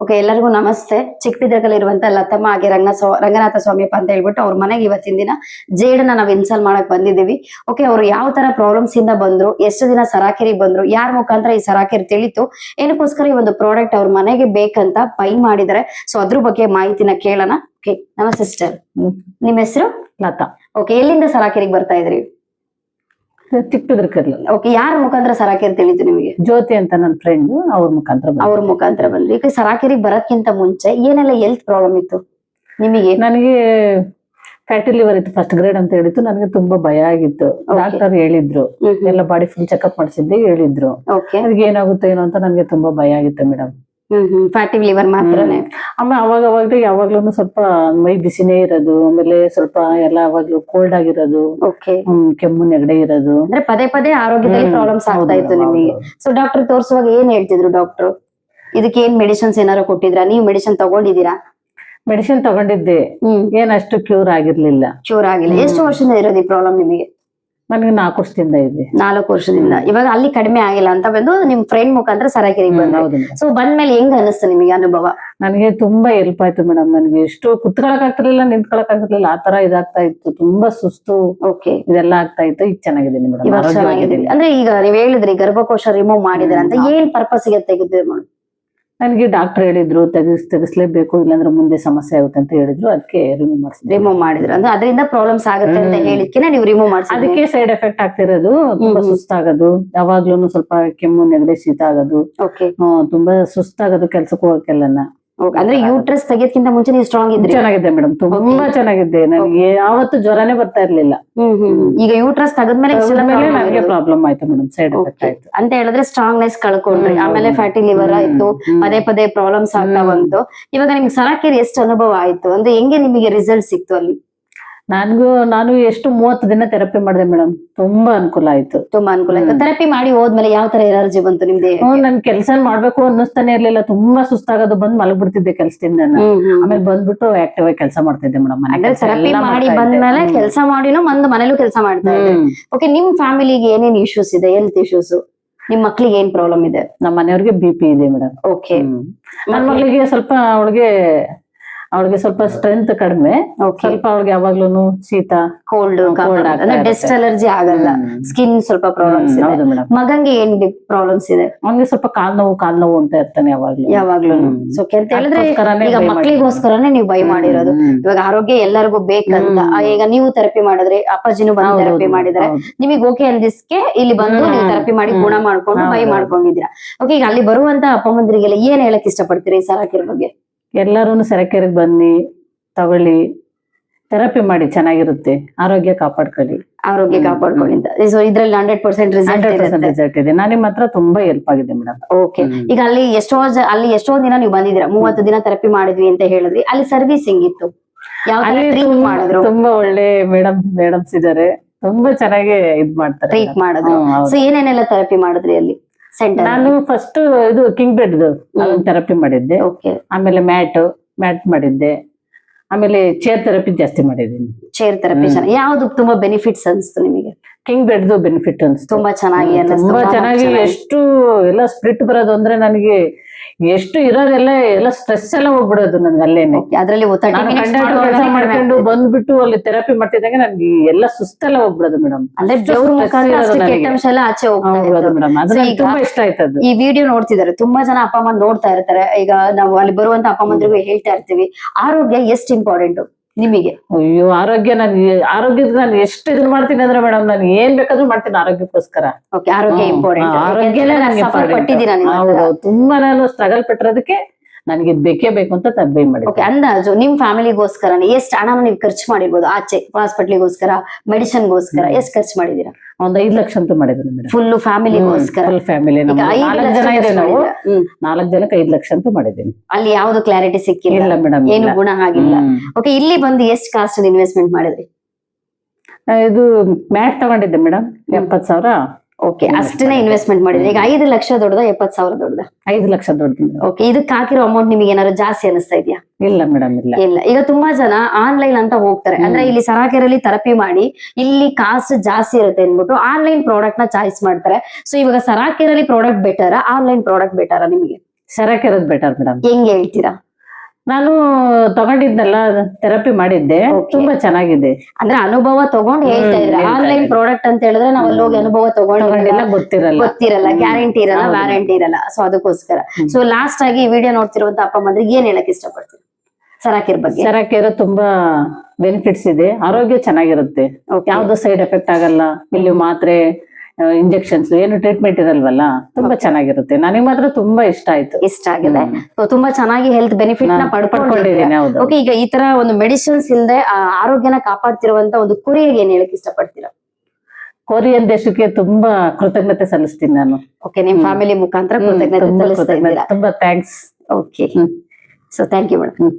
Okay, ಎಲ್ಲರಿಗೂ ನಮಸ್ತೆ. ಚಿಕ್ಕಬಿದ್ರಕಲ್ಲಿರುವಂತ ಲತಮ್ಮ ಹಾಗೆ ರಂಗನಾಥ ಸ್ವಾಮಿಯಪ್ಪ ಅಂತ ಹೇಳ್ಬಿಟ್ಟು ಅವ್ರ ಮನೆಗೆ ಇವತ್ತಿನ ದಿನ ಜೇಡನ್ನ ನಾವ್ ಇನ್ಸ್ಟಾಲ್ ಮಾಡಕ್ ಬಂದಿದ್ದೀವಿ. ಓಕೆ, ಅವ್ರು ಯಾವ ತರ ಪ್ರಾಬ್ಲಮ್ಸ್ ಇಂದ ಬಂದ್ರು, ಎಷ್ಟು ದಿನ ಸರಾಕೆರಿ ಬಂದ್ರು, ಯಾರ ಮುಖಾಂತರ ಈ ಸರಾಕೆರಿ ತಿಳಿತು, ಏನಕ್ಕೋಸ್ಕರ ಈ ಒಂದು ಪ್ರಾಡಕ್ಟ್ ಅವ್ರ ಮನೆಗೆ ಬೇಕಂತ ಬೈ ಮಾಡಿದಾರೆ. ಸೊ ಅದ್ರ ಬಗ್ಗೆ ಮಾಹಿತಿನ ಕೇಳೋಣ. ಓಕೆ, ನಮಸ್ತೆ ಸಿಸ್ಟರ್, ನಿಮ್ ಹೆಸರು? ಲತಾ. ಓಕೆ, ಎಲ್ಲಿಂದ ಸರಾಕೆರಿಗೆ ಬರ್ತಾ ಇದ್ರಿ? ಚಿಕ್ಕಬಿದ್ರಕಲ್ಲಿ. ಓಕೆ, ಯಾರ ಮುಖಾಂತರ ಸರಾಕೆರಿ ತಿಳಿತು ನಿಮಗೆ? ಜ್ಯೋತಿ ಅಂತ ನನ್ನ ಫ್ರೆಂಡ್, ಅವ್ರ ಮುಖಾಂತರ ಬಂದ್ರಿ. ಈಗ ಸರಾಕೆರಿಗೆ ಬರೋದ್ಕಿಂತ ಮುಂಚೆ ಏನೆಲ್ಲ ಹೆಲ್ತ್ ಪ್ರಾಬ್ಲಮ್ ಇತ್ತು ನಿಮಗೆ? ನನಗೆ ಫ್ಯಾಟಿ ಲಿವರ್ ಇತ್ತು, ಫಸ್ಟ್ ಗ್ರೇಡ್ ಅಂತ ಹೇಳಿತ್ತು. ನನಗೆ ತುಂಬಾ ಭಯ ಆಗಿತ್ತು. ಡಾಕ್ಟರ್ ಹೇಳಿದ್ರು, ಎಲ್ಲ ಬಾಡಿ ಫುಲ್ ಚೆಕ್ಅಪ್ ಮಾಡಿಸಿದ್ದೆ, ಹೇಳಿದ್ರು ಅದಕ್ಕೆ ಏನಾಗುತ್ತೆ ಏನೋ ಅಂತ. ನನಗೆ ತುಂಬಾ ಭಯ ಆಗಿತ್ತು ಮೇಡಮ್. ಫ್ಯಾಟಿ ಲಿವರ್ ಮಾತ್ರನೇ. ಆಮೇಲೆ ಅವಾಗ ಯಾವಾಗ್ಲೂ ಸ್ವಲ್ಪ ಮೈ ಬಿಸಿನೇ ಇರೋದು, ಆಮೇಲೆ ಸ್ವಲ್ಪ ಎಲ್ಲ ಅವಾಗ್ಲೂ ಕೋಲ್ಡ್ ಆಗಿರೋದು, ಕೆಮ್ಮು ನೆಗಡೆ ಇರೋದು, ಅಂದ್ರೆ ಪದೇ ಪದೇ ಆರೋಗ್ಯದಲ್ಲಿ ಪ್ರಾಬ್ಲಮ್ಸ್ ಆಗ್ತಾ ಇತ್ತು ನಿಮಗೆ. ಸೊ ಡಾಕ್ಟರ್ ತೋರಿಸುವಾಗ ಏನ್ ಹೇಳ್ತಿದ್ರು ಡಾಕ್ಟರ್? ಇದಕ್ಕೆ ಏನ್ ಮೆಡಿಸಿನ್ಸ್ ಏನಾರು ಕೊಟ್ಟಿದ್ರಾ? ನೀವು ಮೆಡಿಸಿನ್ ತಗೊಂಡಿದ್ದೀರಾ? ಮೆಡಿಸಿನ್ ತಗೊಂಡಿದ್ದೆ, ಏನಷ್ಟು ಕ್ಯೂರ್ ಆಗಿರ್ಲಿಲ್ಲ. ಕ್ಯೂರ್ ಆಗಿಲ್ಲ. ಎಷ್ಟು ವರ್ಷದಿಂದ ಇರೋದು ಈ ಪ್ರಾಬ್ಲಮ್ ನಿಮಗೆ? ನನಗೆ 4 ವರ್ಷದಿಂದ ಇದೆ. 4 ವರ್ಷದಿಂದ. ಇವಾಗ ಅಲ್ಲಿ ಕಡಿಮೆ ಆಗಿಲ್ಲ ಅಂತ ಬಂದು ನಿಮ್ ಫ್ರೆಂಡ್ ಮುಖಾಂತರ ಸರಾಕೆರಿಗೆ ಬಂದ್ರು. ಸೊ ಬಂದ್ಮೇಲೆ ಹೆಂಗ್ ಅನಿಸ್ತು ನಿಮಗೆ ಅನುಭವ? ನನಗೆ ತುಂಬಾ ಹೆಲ್ಪ್ ಆಯ್ತು ಮೇಡಮ್. ನನಗೆ ಎಷ್ಟು ಕುತ್ಕೊಳಕ್ ಆಗ್ತಿರ್ಲಿಲ್ಲ, ನಿಂತ್ಕೊಳಕ್ ಆಗ್ತಿರ್ಲಿಲ್ಲ, ಆ ತರ ಇದಾಗ್ತಾ ಇತ್ತು. ತುಂಬಾ ಸುಸ್ತು, ಇದೆಲ್ಲ ಆಗ್ತಾ ಇತ್ತು. ಈಗ ಚೆನ್ನಾಗಿದ್ದೀನಿ ಮೇಡಮ್. ಅಂದ್ರೆ ಈಗ ನೀವ್ ಹೇಳಿದ್ರಿ ಗರ್ಭಕೋಶ ರಿಮೂವ್ ಮಾಡಿದ್ರೆ ಅಂತ, ಏನ್ ಪರ್ಪಸ್ ಗೆ ತೆಗೆದ್ರಿ ಮೇಡಮ್? ನನಗೆ ಡಾಕ್ಟರ್ ಹೇಳಿದ್ರು ತೆಗಿಸ್ಲೇಬೇಕು, ಇಲ್ಲಾಂದ್ರೆ ಮುಂದೆ ಸಮಸ್ಯೆ ಆಗುತ್ತೆ ಅಂತ ಹೇಳಿದ್ರು. ಅದಕ್ಕೆ ರಿಮೂವ್ ಮಾಡಿದ್ರು. ಅಂದ್ರೆ ಅದರಿಂದ ಪ್ರಾಬ್ಲಮ್ಸ್ ಆಗುತ್ತೆ ಅಂತ ಹೇಳಿದ್ಕೆ ನೀವು ರಿಮೂವ್ ಮಾಡ್ಸಿ. ಅದಕ್ಕೆ ಸೈಡ್ ಎಫೆಕ್ಟ್ ಆಗ್ತಿರೋದು, ತುಂಬಾ ಸುಸ್ತಾಗೋದು, ಯಾವಾಗ್ಲೂ ಸ್ವಲ್ಪ ಕೆಮ್ಮು ನೆಗಡಿ ಶೀತ ಆಗೋದು, ತುಂಬಾ ಸುಸ್ತಾಗೋದು ಕೆಲ್ಸಕ್ಕೆ ಹೋಗಕ್ಕೆಲ್ಲ. ಅಂದ್ರೆ ಯೂಟ್ರಸ್ ತೆಗಿಯೋದ್ಕಿಂತ ಮುಂಚೆ ನೀವು ಸ್ಟ್ರಾಂಗ್ ಇದ್ರಿ? ಚೆನ್ನಾಗಿದ್ದೆ ಮೇಡಮ್, ತುಂಬಾ ಚೆನ್ನಾಗಿದ್ದೆ. ನನಗೆ ಯಾವತ್ತು ಜ್ವರನೇ ಬರ್ತಾ ಇರ್ಲಿಲ್ಲ. ಈಗ ಯೂಟ್ರಸ್ ತೆಗೆದ್ಮೇಲೆ ನನಗೆ ಪ್ರಾಬ್ಲಮ್ ಆಯ್ತು ಮೇಡಮ್, ಸೈಡ್ ಎಫೆಕ್ಟ್ ಆಯ್ತು. ಅಂತ ಹೇಳಿದ್ರೆ ಸ್ಟ್ರಾಂಗ್ನೆಸ್ ಕಳ್ಕೊಂಡ್ರಿ, ಆಮೇಲೆ ಫ್ಯಾಟಿ ಲಿವರ್ ಆಯ್ತು, ಪದೇ ಪದೇ ಪ್ರಾಬ್ಲಮ್ಸ್ ಆಗ್ತಾ ಬಂತು. ಇವಾಗ ನಿಮ್ಗೆ ಸರಾಕೆರಿ ಎಷ್ಟು ಅನುಭವ ಆಯ್ತು? ಅಂದ್ರೆ ಹೆಂಗೆ ನಿಮಗೆ ರಿಸಲ್ಟ್ ಸಿಕ್ತು ಅಲ್ಲಿ? ನಾನು ಎಷ್ಟು 30 ದಿನ ಥೆರಪಿ ಮಾಡಿದೆ ಮೇಡಮ್. ತುಂಬಾ ಅನುಕೂಲ ಆಯ್ತು. ತುಂಬಾ ಅನುಕೂಲ ಆಯ್ತು. ಥೆರಪಿ ಮಾಡಿ ಹೋದ್ಮೇಲೆ ಯಾವ ತರ ಎನರ್ಜಿ ಬಂತು ನಿಮ್ದೆ? ನನ್ ಕೆಲಸ ಮಾಡ್ಬೇಕು ಅನ್ನಿಸ್ತಾನೆ ಇರ್ಲಿಲ್ಲ. ತುಂಬಾ ಸುಸ್ತಾಗೋದು, ಬಂದ್ ಮಲಗ್ಬಿಡ್ತಿದ್ದೆ ಕೆಲಸದಿಂದ. ಆಮೇಲೆ ಬಂದ್ಬಿಟ್ಟು ಆಕ್ಟಿವ್ ಆಗಿ ಕೆಲಸ ಮಾಡ್ತಿದ್ದೆ ಮೇಡಮ್. ಥೆರಪಿ ಮಾಡಿ ಬಂದ್ಮೇಲೆ ಕೆಲಸ ಮಾಡಿನೂ ಮನೇಲೂ ಕೆಲಸ ಮಾಡ್ತಾ ಇದ್ದೆ. ಓಕೆ, ನಿಮ್ ಫ್ಯಾಮಿಲಿಗೆ ಏನೇನ್ ಇಶ್ಯೂಸ್ ಇದೆ, ಹೆಲ್ತ್ ಇಶ್ಯೂಸ್? ನಿಮ್ ಮಕ್ಳಿಗೆ ಏನ್ ಪ್ರಾಬ್ಲಮ್ ಇದೆ? ನಮ್ಮ ಮನೆಯವ್ರಿಗೆ BP ಇದೆ ಮೇಡಮ್. ಓಕೆ, ನನ್ ಮಗಳಿಗೆ ಸ್ವಲ್ಪ ಅವಳಿಗೆ ಸ್ವಲ್ಪ ಸ್ಟ್ರೆಂತ್ ಕಡಿಮೆ. ಸ್ವಲ್ಪ ಅವಳಿಗೆ ಯಾವಾಗ್ಲೂ ಶೀತ, ಕೋಲ್ಡ್, ಡಸ್ಟ್ ಅಲರ್ಜಿ ಆಗಲ್ಲ, ಸ್ಕಿನ್ ಸ್ವಲ್ಪ ಪ್ರಾಬ್ಲಮ್ಸ್ ಇದೆ. ಮಗಂಗೆ ಏನ್ ಪ್ರಾಬ್ಲಮ್ಸ್ ಇದೆ? ಅವ್ನಿಗೆ ಸ್ವಲ್ಪ ಕಾಲ್ ನೋವು ಅಂತ ಇರ್ತಾನೆ ಯಾವಾಗ್ಲೂ. ಅಂತ ಹೇಳಿದ್ರೆ ಈಗ ಮಕ್ಳಿಗೋಸ್ಕರನೇ ನೀವು ಬೈ ಮಾಡಿರೋದು. ಇವಾಗ ಆರೋಗ್ಯ ಎಲ್ಲರಿಗೂ ಬೇಕಂತ ಈಗ ನೀವು ಥೆರಪಿ ಮಾಡಿದ್ರಿ, ಅಪ್ಪಾಜಿನೂ ಬಂದು ಥೆರಪಿ ಮಾಡಿದ್ರೆ ನಿಮಗೆ ಓಕೆ ಅಂದಿಸ್ಕೆ ಇಲ್ಲಿ ಬಂದು ನೀವು ಥೆರಪಿ ಮಾಡಿ ಗುಣ ಮಾಡ್ಕೊಂಡು ಬೈ ಮಾಡ್ಕೊಂಡಿದ್ದೀರಾ. ಓಕೆ, ಈಗ ಅಲ್ಲಿ ಬರುವಂತ ಅಪ್ಪಮ್ಮಂದ್ರಿಗೆಲ್ಲ ಏನ್ ಹೇಳಕ್ ಇಷ್ಟಪಡ್ತೀರಿ ಈ ಸರಾಕೆರಿ ಬಗ್ಗೆ? ಎಲ್ಲರೂ ಸರಾಕೆರಿಗೆ ಬನ್ನಿ, ತಗೊಳ್ಳಿ, ಥೆರಪಿ ಮಾಡಿ, ಚೆನ್ನಾಗಿರುತ್ತೆ. ಆರೋಗ್ಯ ಕಾಪಾಡ್ಕೊಳ್ಳಿ. ಇದ್ರಲ್ಲಿ 100% ರಿಸಲ್ಟ್ ಇದೆ. ನಾನು ನಿಮ್ಮ ಹತ್ರ ತುಂಬಾ ಹೆಲ್ಪ್ ಆಗಿದೆ ಮೇಡಮ್. ಓಕೆ, ಈಗ ಅಲ್ಲಿ ಎಷ್ಟೋ ದಿನ ನೀವು ಬಂದಿದ್ದೀರಾ? 30 ದಿನ ಥೆರಪಿ ಮಾಡಿದ್ವಿ ಅಂತ ಹೇಳಿದ್ರಿ. ಅಲ್ಲಿ ಸರ್ವಿಸ್ ಹೆಂಗಿತ್ತು? ತುಂಬಾ ಒಳ್ಳೆ ಮೇಡಮ್ಸ್ ಇದಾರೆ, ತುಂಬಾ ಚೆನ್ನಾಗಿ ಇದ್ ಮಾಡ್ತಾರೆ, ಟ್ರೀಟ್ ಮಾಡಿದ್ರು. ಸೊ ಏನೇನೆಲ್ಲ ಥೆರಪಿ ಮಾಡಿದ್ರಿ ಅಲ್ಲಿ? ನಾನು ಫಸ್ಟ್ ಇದು ಕಿಂಗ್ ಬೆಡ್ ಥೆರಪಿ ಮಾಡಿದ್ದೆ. ಆಮೇಲೆ ಮ್ಯಾಟ್ ಮಾಡಿದ್ದೆ. ಆಮೇಲೆ ಚೇರ್ ಥೆರಪಿ ಜಾಸ್ತಿ ಮಾಡಿದ್ದೀನಿ. ಚೇರ್ ಥೆರಪಿ ಯಾವ್ದು ತುಂಬಾ ಬೆನಿಫಿಟ್ಸ್ ಅನ್ಸ್ತು ನಿಮಗೆ? ಕಿಂಗ್ ಬೆಡ್ ಬೆನಿಫಿಟ್ ಅನ್ಸ್ತು. ತುಂಬಾ ಚೆನ್ನಾಗಿ ಎಷ್ಟು ಎಲ್ಲ ಸ್ಪ್ರಿಟ್ ಬರೋದು ಅಂದ್ರೆ ನನಗೆ ಎಷ್ಟು ಇರೋದೆಲ್ಲ ಸ್ಟ್ರೆಸ್ ಎಲ್ಲ ಹೋಗ್ಬಿಡೋದು ನನ್ಗೆ ಅಲ್ಲೇನೆ. ಅದ್ರಲ್ಲಿ ಕೆಲಸ ಮಾಡ್ಕೊಂಡು ಬಂದ್ಬಿಟ್ಟು ಅಲ್ಲಿ ಥೆರಪಿ ಮಾಡ್ತಿದ್ದಂಗೆ ನನ್ಗೆ ಎಲ್ಲ ಸುಸ್ತೆಲ್ಲ ಹೋಗ್ಬಿಡೋದು ಮೇಡಮ್. ಅಂದ್ರೆ ಆಚೆ ಹೋಗ್ಬೋದು ಮೇಡಮ್. ತುಂಬಾ ಇಷ್ಟ ಆಯ್ತದ್ದು. ಈ ವಿಡಿಯೋ ನೋಡ್ತಿದ್ದಾರೆ ತುಂಬಾ ಜನ ಅಪ್ಪ ಅಮ್ಮ ನೋಡ್ತಾ ಇರ್ತಾರೆ. ಈಗ ನಾವು ಅಲ್ಲಿ ಬರುವಂತ ಅಪ್ಪ ಅಮ್ಮಂದ್ರಿಗೂ ಹೇಳ್ತಾ ಇರ್ತೀವಿ, ಆರೋಗ್ಯ ಎಷ್ಟು ಇಂಪಾರ್ಟೆಂಟ್ ನಿಮಗೆ? ಅಯ್ಯೋ, ಆರೋಗ್ಯದ ನಾನು ಎಷ್ಟು ಇದನ್ನ ಮಾಡ್ತೀನಿ ಅಂದ್ರೆ ಮೇಡಮ್, ನಾನು ಏನ್ ಬೇಕಾದ್ರೂ ಮಾಡ್ತೀನಿ ಆರೋಗ್ಯಕ್ಕೋಸ್ಕರ. ಆರೋಗ್ಯ ಇಂಪಾರ್ಟೆಂಟ್. ಹೌದು, ತುಂಬಾ ನಾನು ಸ್ಟ್ರಗಲ್ ಪಟ್ಟಿರೋದಕ್ಕೆ ನನಗೆ ಬೇಕೇ ಬೇಕು ಅಂತ ಬೈ ಮಾಡಿ. ಅಂದಾಜು ನಿಮ್ ಫ್ಯಾಮಿಲಿಗೋಸ್ಕರ ಎಷ್ಟು ಹಣ ನೀವು ಖರ್ಚು ಮಾಡಿರ್ಬೋದು? ಆಚೆ ಹಾಸ್ಪಿಟ್ಲಿಗೋಸ್ಕರ, ಮೆಡಿಸಿನ್ಗೋಸ್ಕರ ಎಷ್ಟು ಖರ್ಚು ಮಾಡಿದೀರಾ? ಒಂದು 5 ಲಕ್ಷ ಅಂತ ಮಾಡಿದ್ದೀನಿ. ಫುಲ್ ಫ್ಯಾಮಿಲಿಗೋಸ್ಕರ? ಫುಲ್ ಫ್ಯಾಮಿಲಿ, 4 ಜನ ಇದೆ ನಾವು. 4 ಜನಕ್ಕೆ 5 ಲಕ್ಷ ಅಂತ ಮಾಡಿದ್ದೀನಿ. ಅಲ್ಲಿ ಯಾವ್ದು ಕ್ಲಾರಿಟಿ ಸಿಕ್ಕಿಲ್ಲ ಮೇಡಮ್, ಏನು ಗುಣ ಆಗಿಲ್ಲ. ಓಕೆ, ಇಲ್ಲಿ ಬಂದು ಎಷ್ಟು ಕಾಸ್ಟ್ ಇನ್ವೆಸ್ಟ್ಮೆಂಟ್ ಮಾಡಿದ್ರಿ? ಇದು ಮ್ಯಾಟ್ ತಗೊಂಡಿದ್ದೆ ಮೇಡಮ್, 70,000. ಓಕೆ, ಅಷ್ಟನ್ನೇ ಇನ್ವೆಸ್ಟ್ಮೆಂಟ್ ಮಾಡಿದ್ರಿ. ಈಗ 5 ಲಕ್ಷ ದೊಡ್ಡದ, 70,000 ದೊಡ್ಡದ? 5 ಲಕ್ಷ ದೊಡ್ಡದು. ಓಕೆ, ಇದಕ್ಕೆ ಹಾಕಿರೋ ಅಮೌಂಟ್ ನಿಮಗೆ ಏನಾದ್ರು ಜಾಸ್ತಿ ಅನಿಸ್ತಾ ಇದೆಯಾ? ಇಲ್ಲ ಮೇಡಮ್, ಇಲ್ಲ. ಈಗ ತುಂಬಾ ಜನ ಆನ್ಲೈನ್ ಅಂತ ಹೋಗ್ತಾರೆ. ಅಂದ್ರೆ ಇಲ್ಲಿ ಸರಾಕೆರಲ್ಲಿ ಥೆರಪಿ ಮಾಡಿ ಇಲ್ಲಿ ಕಾಸ್ಟ್ ಜಾಸ್ತಿ ಇರುತ್ತೆ ಅಂದ್ಬಿಟ್ಟು ಆನ್ಲೈನ್ ಪ್ರಾಡಕ್ಟ್ ನ ಚಾಯ್ಸ್ ಮಾಡ್ತಾರೆ. ಸೊ ಇವಾಗ ಸರಾಕೆರಲ್ಲಿ product better, online product better ನಿಮಗೆ? ಸೆರಾಕೆರದ್ ಬೆಟರ್ ಮೇಡಮ್. ಹೆಂಗ್ ಹೇಳ್ತೀರಾ? ನಾನು ತಗೊಂಡಿದ್ನಲ್ಲ, ಥೆರಪಿ ಮಾಡಿದ್ದೆ, ತುಂಬಾ ಚೆನ್ನಾಗಿದೆ. ಅಂದ್ರೆ ಅನುಭವ ತಗೊಂಡ್ ಹೇಳ್ತಾ ಇದ್ರ. ಆನ್ಲೈನ್ ಪ್ರಾಡಕ್ಟ್ ಅಂತ ಹೇಳಿದ್ರೆ ನಾವ್ ಅಲ್ಲಿ ಹೋಗಿ ಅನುಭವ ತಗೊಂಡಿಲ್ಲ, ಗೊತ್ತಿರಲ್ಲ, ಗ್ಯಾರಂಟಿ ಇರಲ್ಲ, ವ್ಯಾರಂಟಿ ಇರಲ್ಲ. ಸೊ ಅದಕ್ಕೋಸ್ಕರ ಸೊ ಲಾಸ್ಟ್ ಆಗಿ ವಿಡಿಯೋ ನೋಡ್ತಿರುವಂತ ಅಪ್ಪ ಅಮ್ಮಂದ್ರಿಗೆ ಏನ್ ಹೇಳಕ್ ಇಷ್ಟಪಡ್ತೀವಿ ಸೆರಾಕೆರ್ ಬಗ್ಗೆ? ಸೆರಾಕೆರ್ ತುಂಬಾ ಬೆನಿಫಿಟ್ಸ್ ಇದೆ, ಆರೋಗ್ಯ ಚೆನ್ನಾಗಿರುತ್ತೆ, ಯಾವ್ದು ಸೈಡ್ ಎಫೆಕ್ಟ್ ಆಗಲ್ಲ. ಇಲ್ಲಿ ಮಾತ್ರೆ, ಇಂಜೆಕ್ಷನ್ಸ್ ಏನು ಟ್ರೀಟ್ಮೆಂಟ್ ಇರಲ್ವಲ್ಲ, ತುಂಬಾ ಚೆನ್ನಾಗಿರುತ್ತೆ. ನನಗೆ ಮಾತ್ರ ತುಂಬಾ ಇಷ್ಟ ಆಯ್ತು. ಇಷ್ಟ ಆಗಿದೆ. ತುಂಬಾ ಚೆನ್ನಾಗಿ ಹೆಲ್ತ್ ಬೆನಿಫಿಟ್ ನ ಪಡ್ಕೊಂಡಿದ್ದೀನಿ. ಓಕೆ, ಈಗ ಈ ತರ ಒಂದು ಮೆಡಿಸಿನ್ಸ್ ಇಲ್ಲದೆ ಆರೋಗ್ಯನ ಕಾಪಾಡ್ತಿರುವಂತ ಒಂದು ಕೊರಿಯಾಗೆ ಏನ್ ಹೇಳಕ್ ಇಷ್ಟಪಡ್ತೀರಾ? ಕೊರಿಯನ್ ದೇಶಕ್ಕೆ ತುಂಬಾ ಕೃತಜ್ಞತೆ ಸಲ್ಲಿಸ್ತೀನಿ ನಾನು. ಓಕೆ, ನಿಮ್ ಫ್ಯಾಮಿಲಿ ಮುಖಾಂತರ ಕೃತಜ್ಞತೆ ಸಲ್ಲಿಸ್ತಾ ಇದ್ದೀರಾ. ತುಂಬಾ thanks. Okay, so thank you madam.